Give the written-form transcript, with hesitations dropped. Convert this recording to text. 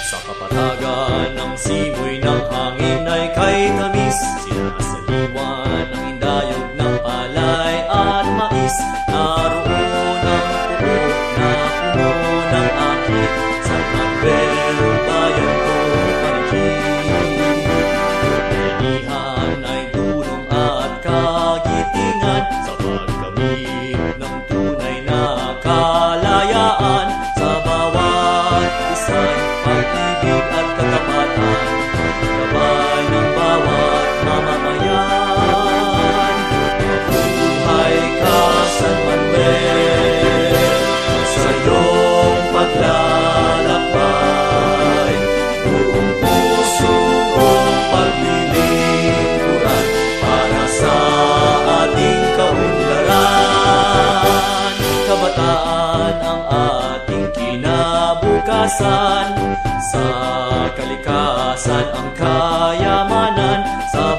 Sa kapatagan ng simoy ng hangin ay kay tamis, sinasaliwan ang indayog ng palay at mais. Naroon ang puok na puno ng akit, sa Manuel bayan ko marikit. Bayanihan ay dulong at kagitingan, sa pagkamit ng tunay na kalayaan. Sa bawat isa'y pag-ibig at katapatan, gabay ng bawat mamamayan. Mabuhay ka, San Manuel, sa iyong paglalakbay. Buong puso kong paglilingkuran para sa ating kaunlaran. Kabataan ang ating kinabukasan, sa kalikasan ang kayamanan, sa